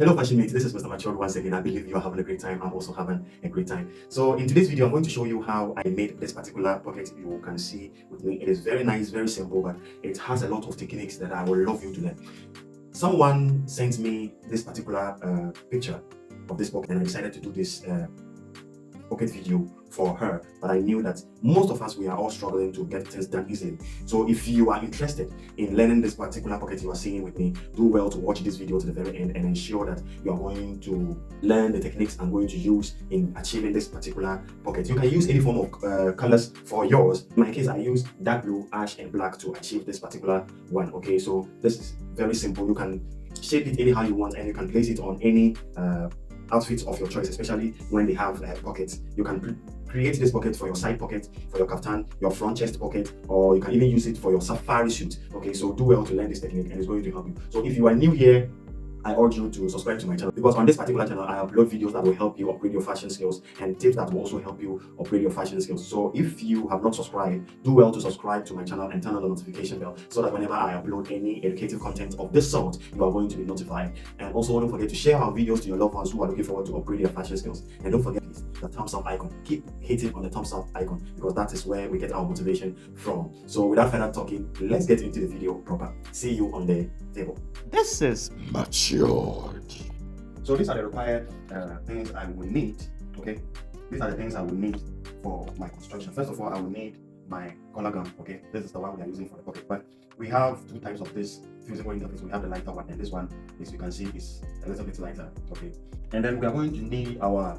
Hello fashion mates, this is Mr. Mature once again. I believe you are having a great time. I'm also having a great time. So in today's video, I'm going to show you how I made this particular pocket. You can see with me, it is very nice, very simple, but it has a lot of techniques that I would love you to learn. Someone sent me this particular picture of this pocket and I decided to do this pocket video for her, but I knew that most of us, we are all struggling to get things done easily. So if you are interested in learning this particular pocket you are seeing with me, do well to watch this video to the very end and ensure that you are going to learn the techniques I'm going to use in achieving this particular pocket. You can use any form of colors for yours. In my case, I use dark blue, ash and black to achieve this particular one. Okay, so this is very simple. You can shape it anyhow you want and you can place it on any outfits of your choice, especially when they have pockets. You can create this pocket for your side pocket, for your kaftan, your front chest pocket, or you can even use it for your safari suit. Okay, so do well to learn this technique and it's going to help you. So if you are new here, I urge you to subscribe to my channel, because on this particular channel I upload videos that will help you upgrade your fashion skills and tips that will also help you upgrade your fashion skills. So if you have not subscribed, do well to subscribe to my channel and turn on the notification bell so that whenever I upload any educative content of this sort, you are going to be notified. And also don't forget to share our videos to your loved ones who are looking forward to upgrade their fashion skills. And don't forget the thumbs up icon. Keep hitting on the thumbs up icon because that is where we get our motivation from. So without further talking, let's get into the video proper. See you on the table. This is matured. So these are the required things I will need. Okay, these are the things I will need for my construction. First of all, I will need my collar gun. Okay, this is the one we are using for the pocket, but we have two types of this fusible interface. We have the lighter one and this one, as you can see, is a little bit lighter. Okay, and then we are going to need our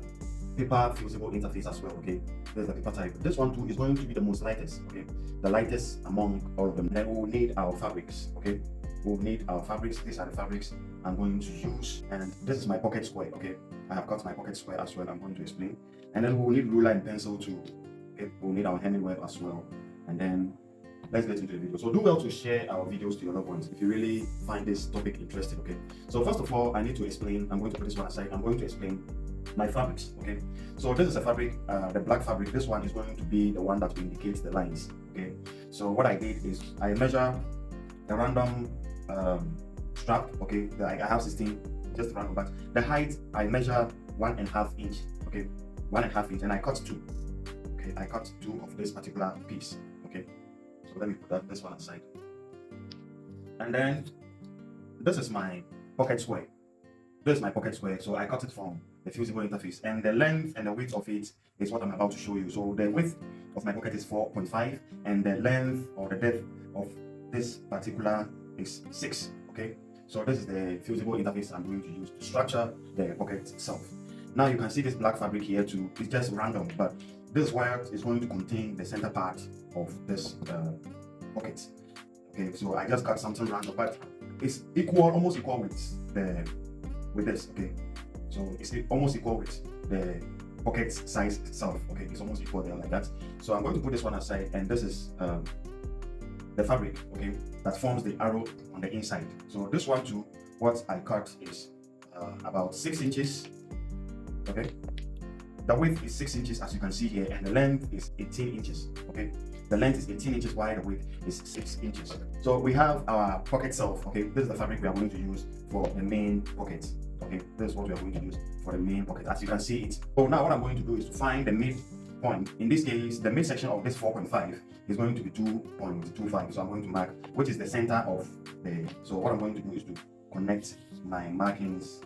paper fusible interface as well. Okay, there's the paper type. This one too is going to be the most lightest. Okay, the lightest among all of them. Then we will need our fabrics. Okay, we'll need our fabrics. These are the fabrics I'm going to use, and this is my pocket square. Okay, I have got my pocket square as well. I'm going to explain. And then we'll need ruler and pencil too. Okay, we'll need our hemming web as well. And then let's get into the video. So do well to share our videos to your loved ones if you really find this topic interesting. Okay, so first of all, I need to explain. I'm going to put this one aside. I'm going to explain my fabrics. Okay, so this is a fabric, the black fabric. This one is going to be the one that will indicate the lines. Okay, so what I did is I measure a random strap. Okay, I have 16, just random, but the height I measure 1.5 inch. Okay, 1.5 inch, and I cut 2. Okay, I cut 2 of this particular piece. Okay, so let me put this one aside. And then this is my pocket square. This is my pocket square, so I cut it from the fusible interface, and the length and the width of it is what I'm about to show you. So the width of my pocket is 4.5 and the length or the depth of this particular is 6. Okay, so this is the fusible interface I'm going to use to structure the pocket itself. Now you can see this black fabric here too. It's just random, but this wire is going to contain the center part of this pocket. Okay, so I just cut something random, but it's equal, almost equal with this. Okay, so it's almost equal with the pocket size itself. Okay, it's almost equal there like that. So I'm going to put this one aside, and this is the fabric, okay, that forms the arrow on the inside. So this one too, what I cut is about 6 inches. Okay, the width is 6 inches as you can see here, and the length is 18 inches. Okay, the length is 18 inches wide, the width is 6 inches. So we have our pocket self. Okay, this is the fabric we are going to use for the main pocket. Okay, this is what we are going to use for the main pocket, as you can see it. So now what I'm going to do is to find the mid point. In this case, the midsection of this 4.5 is going to be 2.25. So I'm going to mark, which is the center of the. So what I'm going to do is to connect my markings.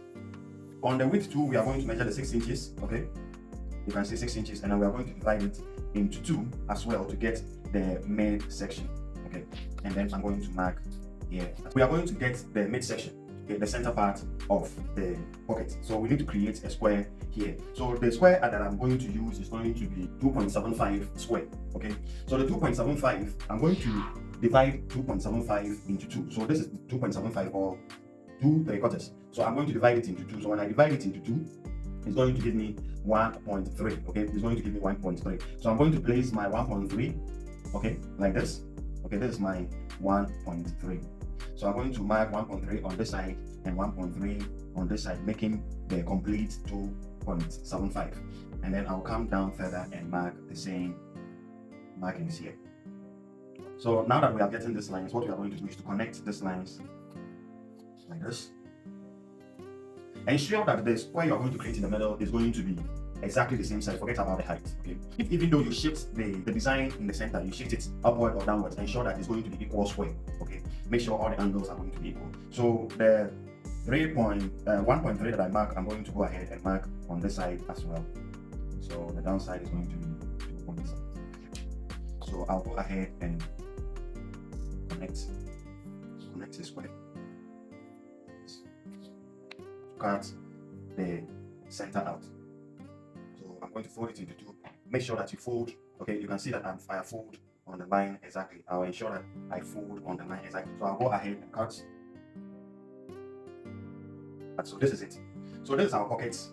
On the width too, we are going to measure the 6 inches. Okay, you can see 6 inches, and then we are going to divide it into 2 as well to get the mid section. Okay, and then I'm going to mark here. We are going to get the mid section. Okay, the center part of the pocket. So we need to create a square here. So the square that I'm going to use is going to be 2.75 square. Okay, so the 2.75, I'm going to divide 2.75 into 2. So this is 2.75 or 2 3/4. So I'm going to divide it into 2. So when I divide it into 2, it's going to give me 1.3. Okay, it's going to give me 1.3. So I'm going to place my 1.3. Okay, like this. Okay, this is my 1.3. So I'm going to mark 1.3 on this side and 1.3 on this side, making the complete 2.75. And then I'll come down further and mark the same markings here. So now that we are getting these lines, what we are going to do is to connect these lines like this. ensure that the square you're going to create in the middle is going to be exactly the same size. Forget about the height. Okay. If even though you shift the design in the center, you shift it upward or downwards, ensure that it's going to be equal square. Okay. Make sure all the angles are going to be equal. So the 1.3 that I mark, I'm going to go ahead and mark on this side as well. So the downside is going to be 2 on this side. So I'll go ahead and connect the square. Cut the center out. So I'm going to fold it into two. Make sure that you fold. Okay, you can see that I fold on the line exactly. I'll ensure that I fold on the line exactly. So I'll go ahead and cut. So this is it. So this is our pockets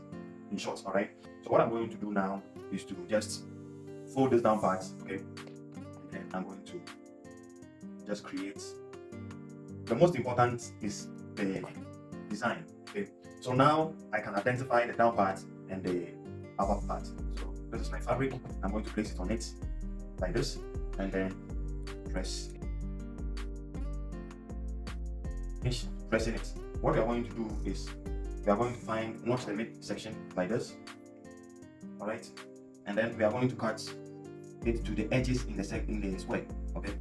in short. All right. So what I'm going to do now is to just fold this down part. Okay, and then I'm going to just create. The most important is the design. Okay. So now I can identify the down part and the upper part. So this is my fabric. I'm going to place it on it like this, and then finish pressing it. What we are going to do is we are going to notch the mid section like this. All right, and then we are going to cut it to the edges in the square. Okay.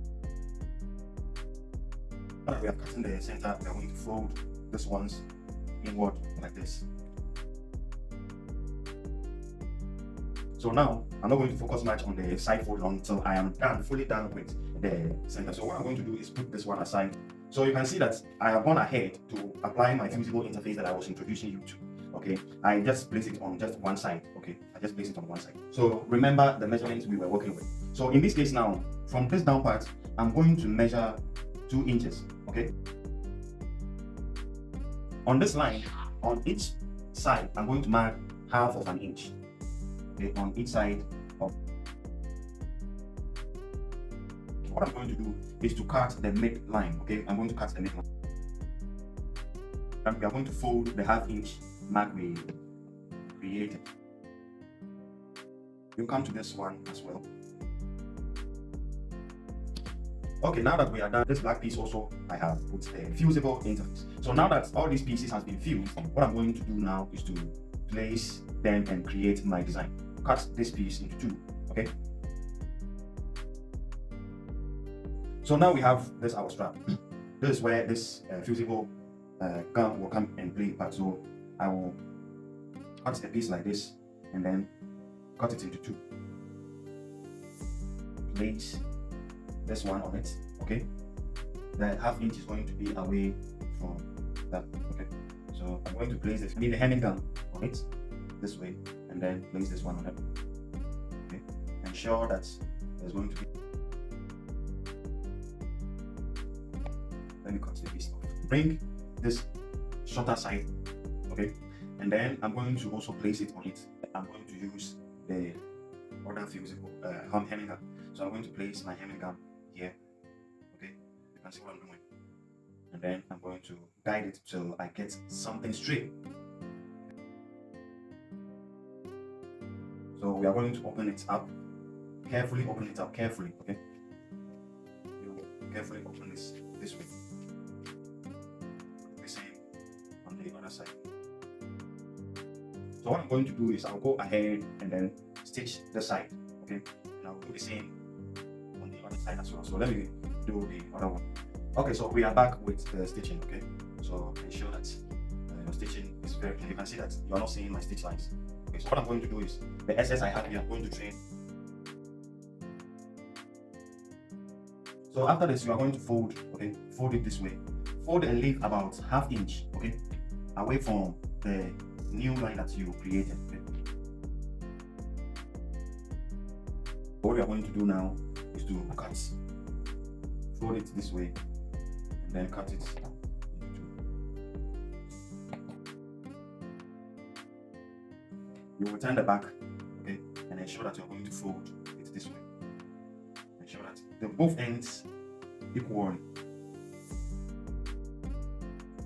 Now that we have cut in the center, we are going to fold this ones inward like this. So now I'm not going to focus much on the side fold until I am fully done with the center. So what I'm going to do is put this one aside. So you can see that I have gone ahead to apply my fusible interface that I was introducing you to. Okay, I just place it on just one side. Okay, I just place it on one side. So remember the measurements we were working with. So in this case now, from this down part, I'm going to measure 2 inches. Okay. On this line, on each side, I'm going to mark half of an inch. Okay, on each side of. What I'm going to do is to cut the midline. Okay, I'm going to cut the midline. And we are going to fold the half-inch mark we created. You come to this one as well. Okay, now that we are done, this black piece also I have put the fusible interface. So now that all these pieces has been fused, what I'm going to do now is to place them and create my design. Cut this piece into 2. Okay. So now we have this our strap. This is where this fusible gun will come and play part. So I will cut a piece like this and then cut it into 2. Place this one on it. Okay, the half-inch is going to be away from that. Okay, so I'm going to place the hemming gun on it this way, and then place this one on it. Okay, ensure that there's going to be. Let me cut the piece off. Bring this shorter side. Okay, and then I'm going to also place it on it. I'm going to use the other fusible hemming gun. So I'm going to place my hemming gun here. Okay, you can see what I'm doing, and then I'm going to guide it till I get something straight. So we are going to open it up carefully. Open it up carefully. Okay, you carefully open this way. The same on the other side. So what I'm going to do is I'll go ahead and then stitch the side. Okay, and I'll do the same on the other side as well. So let me do the other one. Okay, so we are back with the stitching. Okay, so ensure that your stitching is very clear. You can see that you are not seeing my stitch lines. Okay, so what I'm going to do is the excess I have here, I'm going to train. So after this, you are going to fold. Okay, fold it this way. Fold and leave about ½ inch. Okay, away from the new line that you created. Okay. What we are going to do now is to cut. Fold it this way and then cut it into 2. You will turn the back, okay, and ensure that you're going to fold it this way. Ensure that the both ends equal.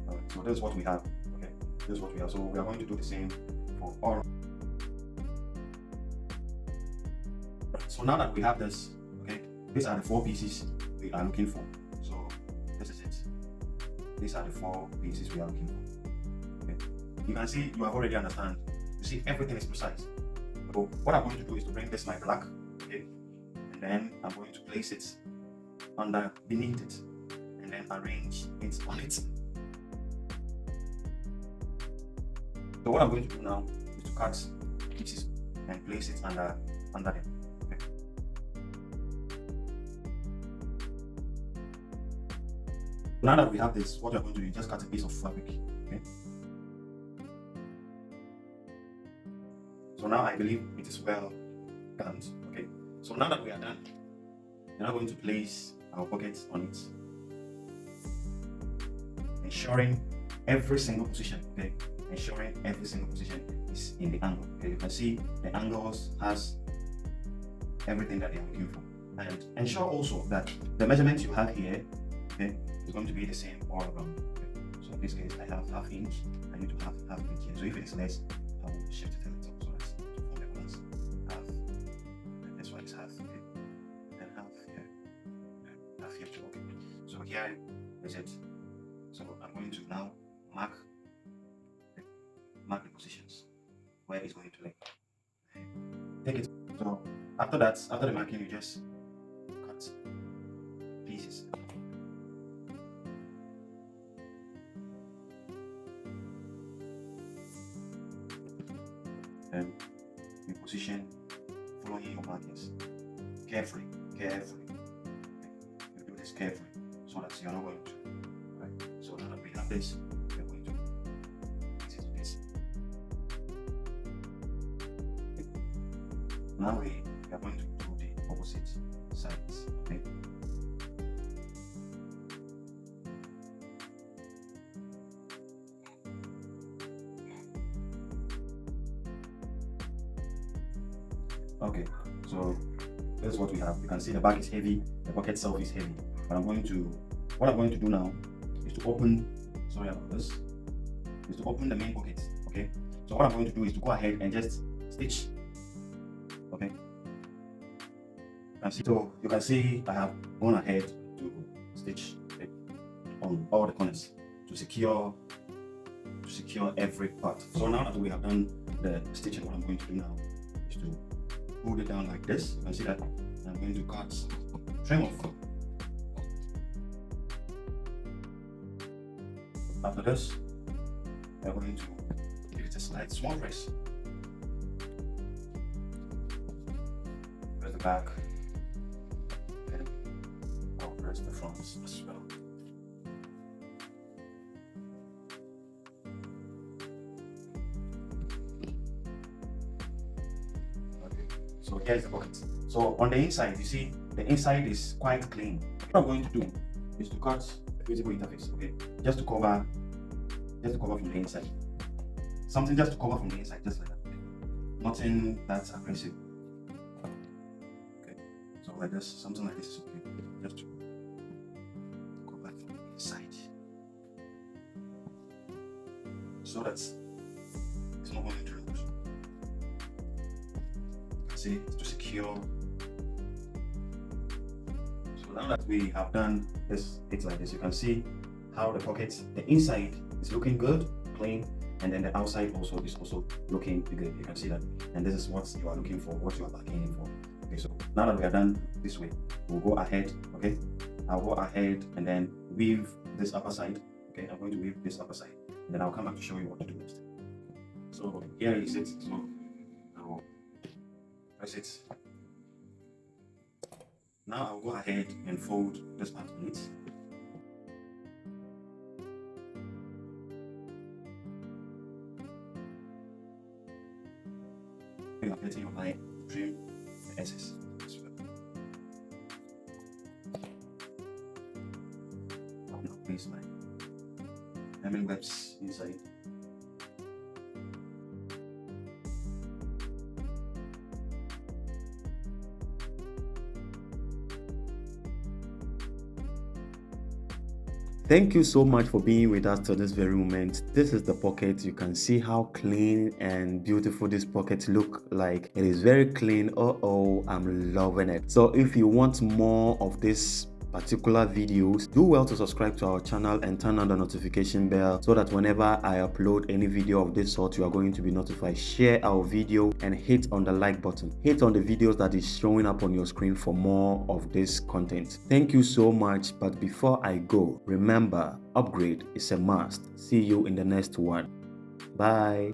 Alright, so this is what we have. Okay, this is what we have. So we are going to do the same for all. So now that we have this, okay, these are the 4 pieces we are looking for. So this is it. These are the 4 pieces we are looking for. Okay. you can see you have already understand. You see everything is precise. So what I'm going to do is to bring this my black, okay, and then I'm going to place it under beneath it, and then arrange it on it. So what I'm going to do now is to cut pieces and place it under them. Okay. Now that we have this, what we're going to do is just cut a piece of fabric. Okay. So now I believe it is well done. Okay. So now that we are done, we're now going to place our pockets on it, ensuring every single position. Okay. Ensuring every single position is in the angle. Okay, you can see the angles has everything that you're looking for, and ensure also that the measurement you have here, okay, is going to be the same all around. Okay. So in this case, I have half inch. I need to have half inch here. So if it is less, I will shift it a little so that's to form a balance. Half, and this one is half. Okay, and half here, and half here too. Okay. So here is it. So I'm going to now mark the positions where it's going to lay. Take it. So after that, after the marking, you just cut pieces. And you position following your markings carefully. You do this carefully so that you're not going to. Right. So now that we have this, we're going to this. Now we are going to do the opposite sides. Okay. Okay, so this is what we have. You can see the bag is heavy, the pocket itself is heavy. But what I'm going to do now is to open, sorry about this, is to open the main pocket. Okay, so what I'm going to do is to go ahead and just stitch. Okay, so you can see I have gone ahead to stitch on all the corners to secure every part. So now that we have done the stitching, what I'm going to do now is to hold it down like this. You can see that I'm going to cut trim off. After this, we're going to give it a slight small press. Press the back, and I'll press the front as well. Okay, so here's the pocket. So on the inside, you see the inside is quite clean. What I'm going to do is to cut a visible interface, okay, just to cover from the inside. Something just to cover from the inside, just like that. Nothing that's aggressive. Okay, so like this, something like this is okay. Just to cover from the inside, so that it's not going to lose. See, to secure. So now that we have done this, it's like this. You can see how the pockets, the inside is looking good, clean, and then the outside also is also looking good. You can see that, and this is what you are looking for, what you are bargaining for. Okay, so now that we are done this way, we'll go ahead. Okay, I'll go ahead and then weave this upper side. Okay, I'm going to weave this upper side, and then I'll come back to show you what to do next. So here is it. So I'll press it. Now I'll go ahead and fold this part on it. You are getting your line, trim the excess as well. I'll now place my hemming webs inside. Thank you so much for being with us till this very moment. This is the pocket. You can see how clean and beautiful this pocket look like. It is very clean. I'm loving it. So if you want more of this particular videos, do well to subscribe to our channel and turn on the notification bell so that whenever I upload any video of this sort, you are going to be notified. Share our video and hit on the like button. Hit on the videos that is showing up on your screen for more of this content. Thank you so much, but before I go, remember, upgrade is a must. See you in the next one. Bye.